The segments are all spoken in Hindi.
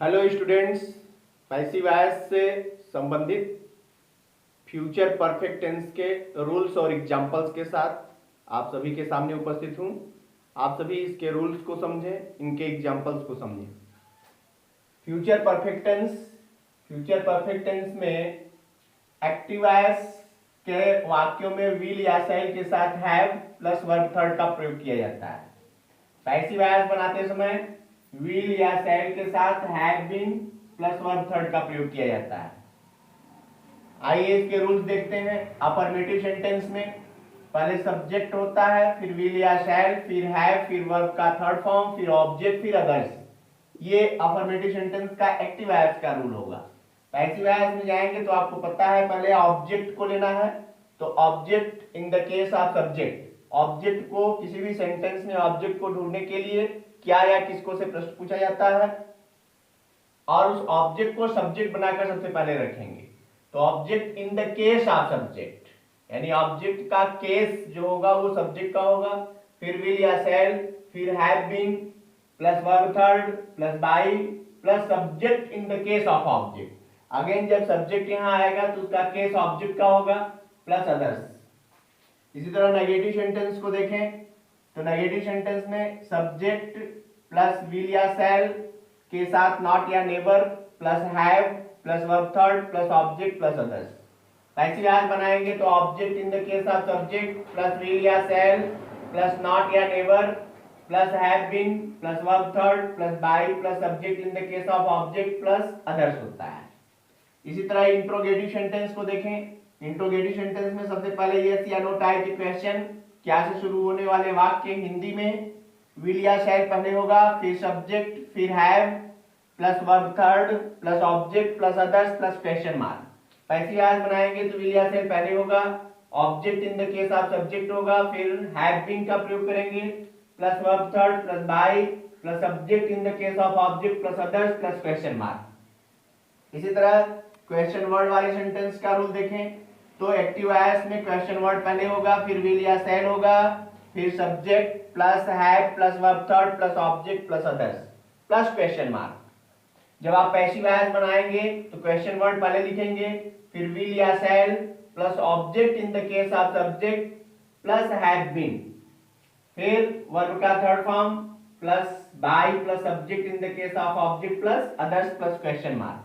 हेलो स्टूडेंट्स, पैसिव वॉइस से संबंधित फ्यूचर परफेक्ट टेंस के रूल्स और एग्जांपल्स के साथ आप सभी के सामने उपस्थित हूँ। आप सभी इसके रूल्स को समझें, इनके एग्जांपल्स को समझें। फ्यूचर परफेक्ट टेंस में एक्टिव वॉइस के वाक्यों में विल या शैल के साथ हैव प्लस वर्ब थर्ड का प्रयोग किया जाता है। पैसिव वॉइस बनाते समय विल या शैल के साथ have been plus verb third का प्रयोग किया जाता है। आइए इसके रूल्स देखते हैं। अफर्मेटिव सेंटेंस में पहले सब्जेक्ट होता है, फिर विल या शैल, फिर हैव, फिर वर्ब का थर्ड फॉर्म, फिर ऑब्जेक्ट, फिर अदर्स। ये अफर्मेटिव सेंटेंस का एक्टिव वॉइस का रूल होगा। पैसिव वॉइस में जाएंगे तो आपको पता है पहले ऑब्जेक्ट को लेना है। तो object in the case of subject, object को किसी भी सेंटेंस में ऑब्जेक्ट को ढूंढने के लिए क्या या किसको से प्रश्न पूछा जाता है और उस ऑब्जेक्ट को सब्जेक्ट बनाकर सबसे पहले रखेंगे। तो object in the case of subject, यानी ऑब्जेक्ट का केस जो होगा वो सब्जेक्ट का होगा। फिर विल या शैल, फिर have been plus verb third plus by plus subject in the case of object. Again जब सब्जेक्ट यहां आएगा तो उसका केस ऑब्जेक्ट का होगा प्लस अदर्स। इसी तरह नेगेटिव सेंटेंस को देखें तो नेगेटिव सेंटेंस में सब्जेक्ट प्लस विल या शैल के साथ नॉट या never plus have plus verb third plus object plus others. Passive voice बनाएंगे तो object in the case of subject plus will या शैल प्लस नॉट या never plus have been plus verb third plus by plus subject in the case of object plus others होता है। इसी तरह इंट्रोगेटिव सेंटेंस को देखें। इंट्रोगेटिव सेंटेंस में सबसे पहले यस या नो टाइप के क्वेश्चन, क्या से शुरू होने वाले वाक्य हिंदी में विल या शैल पहले होगा, फिर सब्जेक्ट, फिर have plus verb third plus object plus others plus question mark. Passive voice बनाएंगे तो विल या शैल पहले होगा, object in the case of subject होगा, फिर हैव बीन का प्रयोग करेंगे plus verb third plus by plus subject in the case of object plus others plus question mark. इसी तरह क्वेश्चन वर्ड वाले सेंटेंस का रूल देखें तो एक्टिव वॉइस में क्वेश्चन वर्ड पहले होगा, फिर विल या शैल होगा, फिर subject plus have plus verb third plus object plus others plus question mark. जब आप पैसिव वॉइस बनाएंगे तो क्वेश्चन वर्ड पहले लिखेंगे, फिर विल या shall plus object in the case of subject plus have been, फिर वर्ब का third form plus by plus subject in the case of object plus others plus question mark.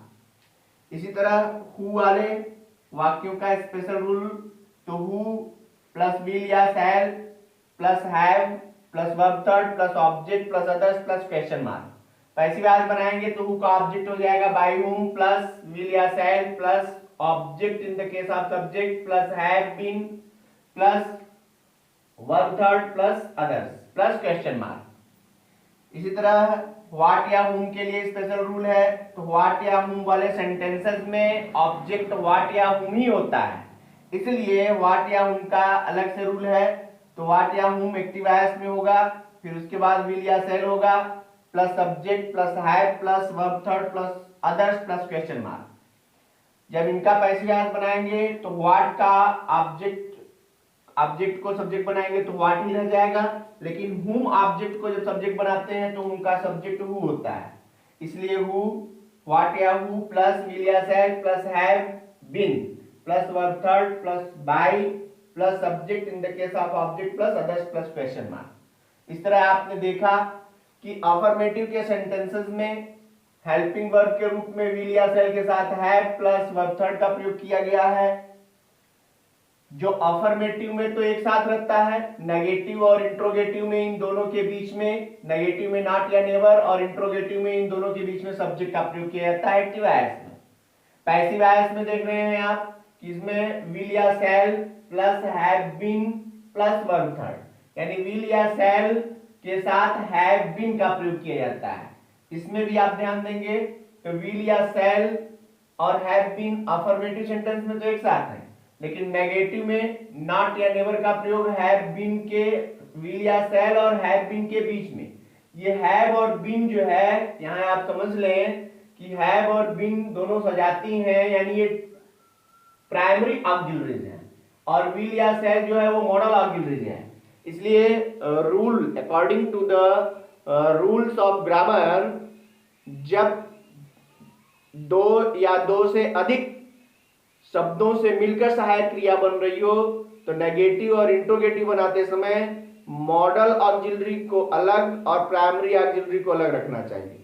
इसी तरह हु वाले वाक्यों का स्पेशल रूल तो हु प्लस विल या shall plus have plus verb third plus object plus others plus question mark. Passive voice बनाएंगे तो हु का ऑब्जेक्ट हो जाएगा बाय हुम प्लस विल या shall plus object in the case of subject plus have been plus verb third plus others plus question mark. इसी तरह व्हाट या हुम के लिए स्पेशल रूल है तो व्हाट या हुम वाले सेंटेंसेस में ऑब्जेक्ट व्हाट या हुम ही होता है, इसलिए व्हाट या हुम का अलग से रूल है। तो व्हाट या हुम एक्टिव वॉइस में होगा, फिर उसके बाद विल या शैल होगा plus subject plus have plus verb third plus others plus question mark. जब इनका पैसिव वॉइस बनाएंगे तो व्हाट का ऑब्जेक्ट को सब्जेक्ट बनाएंगे तो व्हाट ही रह जाएगा, लेकिन हुम ऑब्जेक्ट को जब सब्जेक्ट बनाते हैं तो उनका सब्जेक्ट हु होता है, इसलिए हु व्हाट या हु प्लस विल या shall plus have been plus verb third plus by plus subject in the case of object plus others plus question mark. इस तरह आपने देखा कि अफर्मेटिव के सेंटेंसेस में हेल्पिंग वर्ब के रूप में विल या शैल के साथ हैव प्लस वर्ब थर्ड का प्रयोग किया गया है, जो अफर्मेटिव में तो एक साथ रखता है, नेगेटिव और इंट्रोगेटिव में इन दोनों के बीच में, नेगेटिव में नॉट या नेवर और इंट्रोगेटिव में इन दोनों के बीच में सब्जेक्ट का प्रयोग किया जाता है एक्टिव वॉइस में। पैसिव वॉइस में देख रहे हैं आप कि इसमें विल या shall plus have been plus verb third, यानी विल या शैल के साथ हैव बीन का प्रयोग किया जाता है। इसमें भी आप ध्यान देंगे तो विल या शैल और हैव बीन अफर्मेटिव सेंटेंस में तो एक साथ है, लेकिन नेगेटिव में नॉट या नेवर का प्रयोग हैव बीन के विल या शैल और हैव बीन के बीच में। ये हैव और बीन जो है यहाँ आप समझ लें कि हैव और बीन दोनों सजाती हैं, यानी ये प्राइमरी ऑक्सिलरीज हैं और विल या शैल जो है वो मॉडल ऑक्सिलरीज है। इसलिए rule according to the rules of grammar, जब दो या दो से अधिक शब्दों से मिलकर सहायक क्रिया बन रही हो तो नेगेटिव और इंट्रोगेटिव बनाते समय मॉडल ऑक्सिलरी को अलग और प्राइमरी ऑक्सिलरी को अलग रखना चाहिए।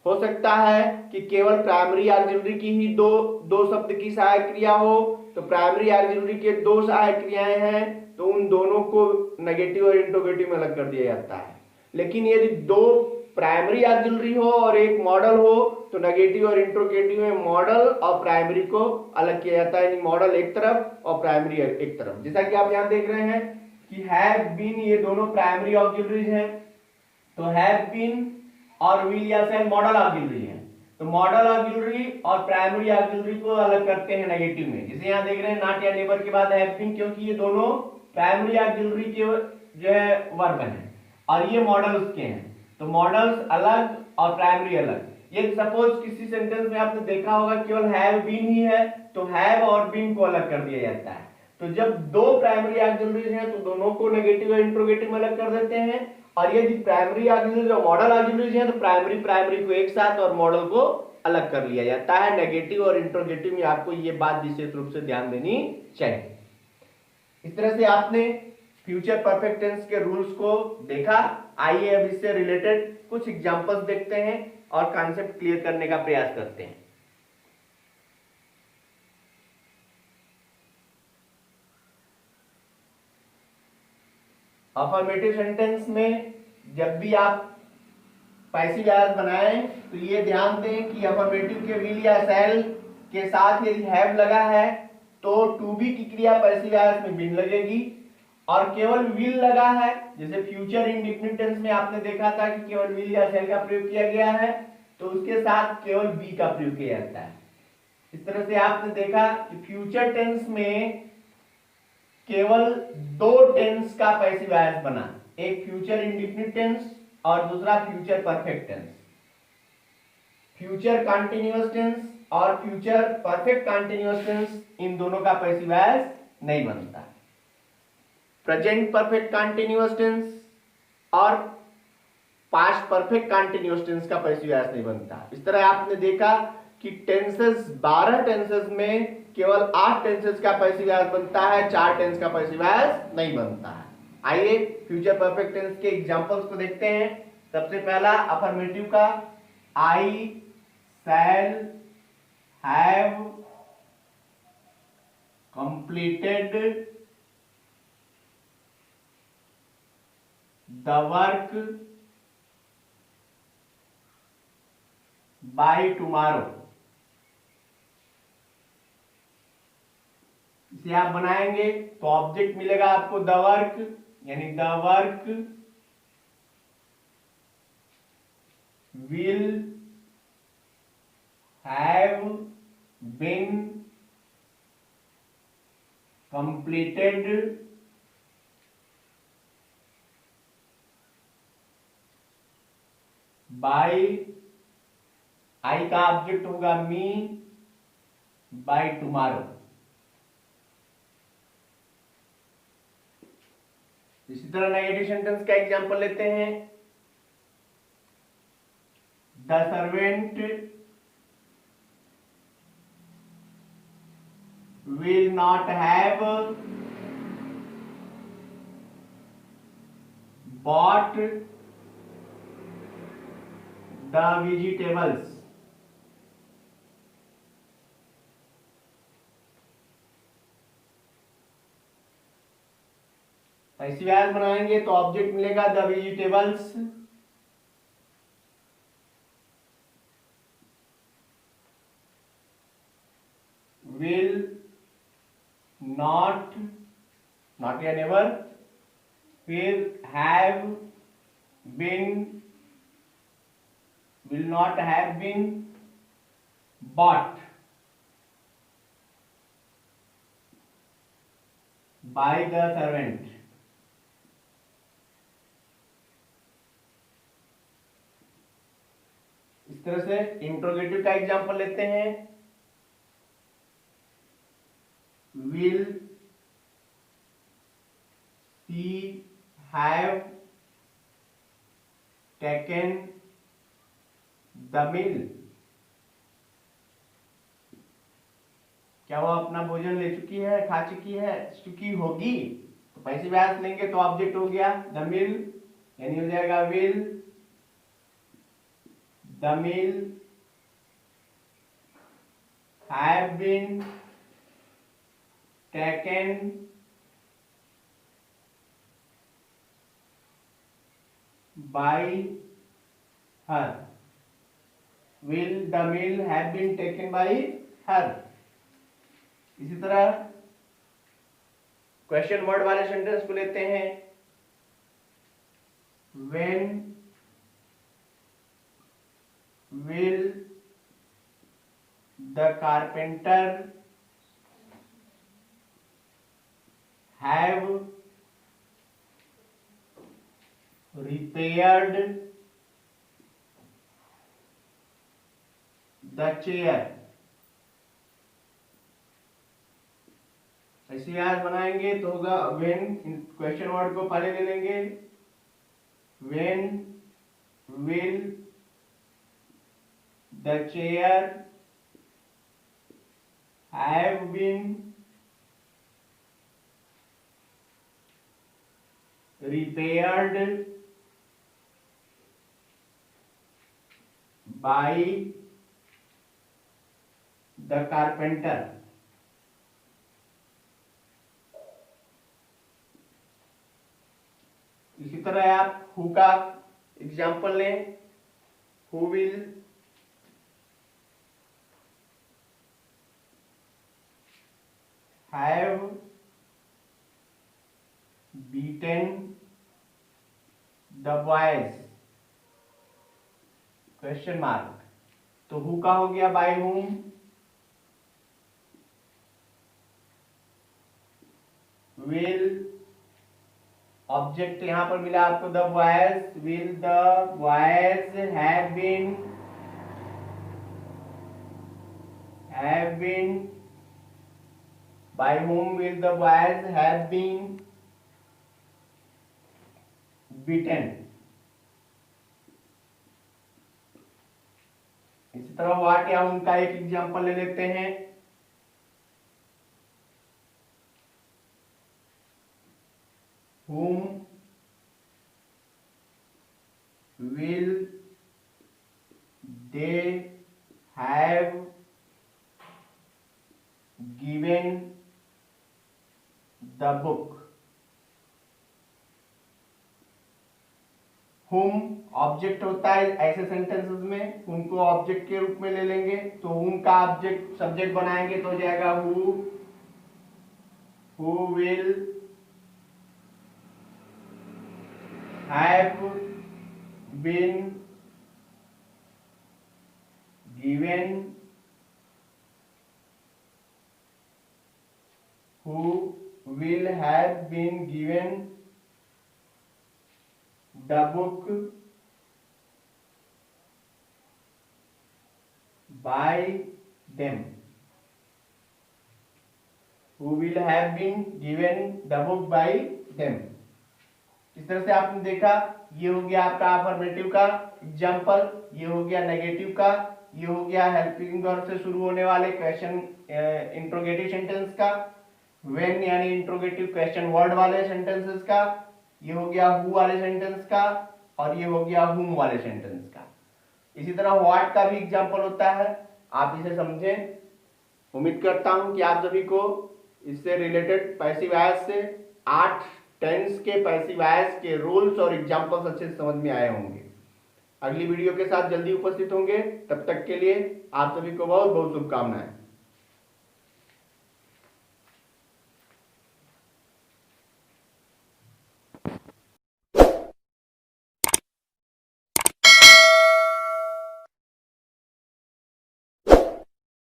हो सकता है कि केवल प्राइमरी ऑक्सिलरी की ही दो शब्द की सहायक क्रिया हो, तो प्राइमरी ऑक्सिलरी के दो सहायक क्रियाएं हैं तो उन दोनों को नेगेटिव और इंट्रोगेटिव में अलग कर दिया जाता है। लेकिन यदि दो प्राइमरी ऑक्सिलरी हो और एक मॉडल हो तो नेगेटिव और इंट्रोगेटिव में मॉडल और प्राइमरी को अलग किया जाता है, यानी मॉडल एक तरफ और प्राइमरी एक तरफ। जैसा कि आप यहां देख रहे हैं कि हैव बीन ये दोनों प्राइमरी ऑक्सिलरीज हैं, तो हैव बीन और विल या शैल मॉडल ऑक्सिलरी है, तो मॉडल ऑक्सिलरी और प्राइमरी ऑक्सिलरी को अलग करते हैं नेगेटिव में। जैसे यहां देख रहे हैं नॉट या नेवर के बाद हैव बीन, क्योंकि ये दोनों प्राइमरी ऑक्सिलरी के जो है वर्ब हैं और ये मॉडल उसके हैं, तो मॉडल्स अलग और प्राइमरी अलग। ये सपोज किसी सेंटेंस में आपने देखा होगा केवल हैव बीन ही है तो हैव और बीन को अलग कर दिया जाता है। तो जब दो प्राइमरी ऑक्सिलरीज हैं तो दोनों को नेगेटिव और इंट्रोगेटिव में अलग कर देते हैं, और यदि प्राइमरी ऑक्सिलरीज और मॉडल ऑक्सिलरीज हैं तो प्राइमरी को एक साथ और मॉडल को अलग कर लिया जाता है। नेगेटिव और इंट्रोगेटिव में आपको ये बात विशेष रूप से ध्यान देनी चाहिए। इस तरह से आपने फ्यूचर परफेक्ट टेंस के रूल्स को देखा। आइए अब इससे रिलेटेड कुछ एग्जांपल्स देखते हैं और कॉन्सेप्ट क्लियर करने का प्रयास करते हैं। अफर्मेटिव सेंटेंस में जब भी आप पैसिव वॉइस बनाएं तो ये ध्यान दें कि अफर्मेटिव के विल या शैल के साथ यदि हैव लगा है तो टू बी की क्रिया पैसिव वॉइस में बीन लगेगी, और केवल विल लगा है जैसे फ्यूचर इंडेफिनिट टेंस में आपने देखा था कि केवल विल या शैल का प्रयोग किया गया है तो उसके साथ केवल बी का प्रयोग किया जाता है। इस तरह से आपने देखा कि फ्यूचर टेंस में केवल दो टेंस का पैसिव वॉइस बना, एक फ्यूचर इंडेफिनिट टेंस और दूसरा future perfect tense. Future continuous tense और फ्यूचर परफेक्ट कंटीन्यूअस टेंस इन दोनों का पैसिव वॉइस नहीं बनता। प्रेजेंट परफेक्ट कंटीन्यूअस टेंस और पास्ट परफेक्ट कंटीन्यूअस टेंस का पैसिव वॉइस नहीं बनता। इस तरह आपने देखा कि टेंसेस 12 टेंसेस में केवल 8 टेंसेस का पैसिव वॉइस बनता है, 4 टेंस का पैसिव वॉइस नहीं बनता है। आइए फ्यूचर परफेक्ट टेंस के एग्जांपल्स को देखते हैं। सबसे पहला अफर्मेटिव का, I shall have completed the work by tomorrow. इसे आप बनाएंगे तो ऑब्जेक्ट मिलेगा आपको द वर्क, यानी the work will have been completed by, I का ऑब्जेक्ट होगा मी, बाय टुमारो। इसी तरह नेगेटिव सेंटेंस का एग्जांपल लेते हैं। The servant will not have bought the vegetables. Passive voice बनाएंगे तो ऑब्जेक्ट मिलेगा the vegetables will not, not या नेवर, फिर have been, will not have been bought by the servant। इस तरह से इंट्रोगेटिव का एग्जांपल लेते हैं। will she have taken the meal। क्या वो अपना भोजन ले चुकी है, खा चुकी है, चुकी होगी। तो पैसिव वॉइस लेंगे तो ऑब्जेक्ट हो गया द मिल, यानी हो जाएगा will the meal have been taken by her, will the meal have been taken by her। इसी तरह क्वेश्चन वर्ड वाले सेंटेंस को लेते हैं। when will the carpenter have repaired the chair। ऐसे आज बनाएंगे तो होगा when, क्वेश्चन वर्ड को पहले ले लेंगे। when will the chair have been repaired by the carpenter। इसी तरह आप हु का एग्जाम्पल लें। Who will have beaten the boys, question mark. तो हु का हो गया बाय हुम, विल ऑब्जेक्ट यहां पर मिला आपको the boys, will the boys have been by whom will the boys have been beaten। इसी तरह व्हाट या उनका एक एग्जांपल ले लेते हैं। whom will they have given the book। whom object होता है ऐसे सेंटेंसेस में, whom को ऑब्जेक्ट के रूप में ले लेंगे तो whom का ऑब्जेक्ट सब्जेक्ट बनाएंगे तो हो जाएगा who will have been given, who will have been given the book by them। who will have been given the book by them। इस तरह से आपने देखा, ये हो गया आपका अफर्मेटिव का एग्जाम्पल, ये हो गया नेगेटिव का, ये हो गया हेल्पिंग वर्ब से शुरू होने वाले क्वेश्चन इंट्रोगेटिव सेंटेंस का, व्हेन यानी इंट्रोगेटिव क्वेश्चन वर्ड वाले सेंटेंसेस का, ये हो गया हु वाले सेंटेंस का, और ये हो गया हुम वाले सेंटेंस का। इसी तरह व्हाट का भी एग्जाम्पल होता है, आप इसे समझें। उम्मीद करता हूं कि आप सभी को इससे रिलेटेड पैसिव वॉइस से 8 टेंस के पैसिव वॉइस के रूल्स और एग्जाम्पल्स अच्छे से समझ में आए होंगे। अगली वीडियो के साथ जल्दी उपस्थित होंगे, तब तक के लिए आप सभी को बहुत बहुत शुभकामनाएं।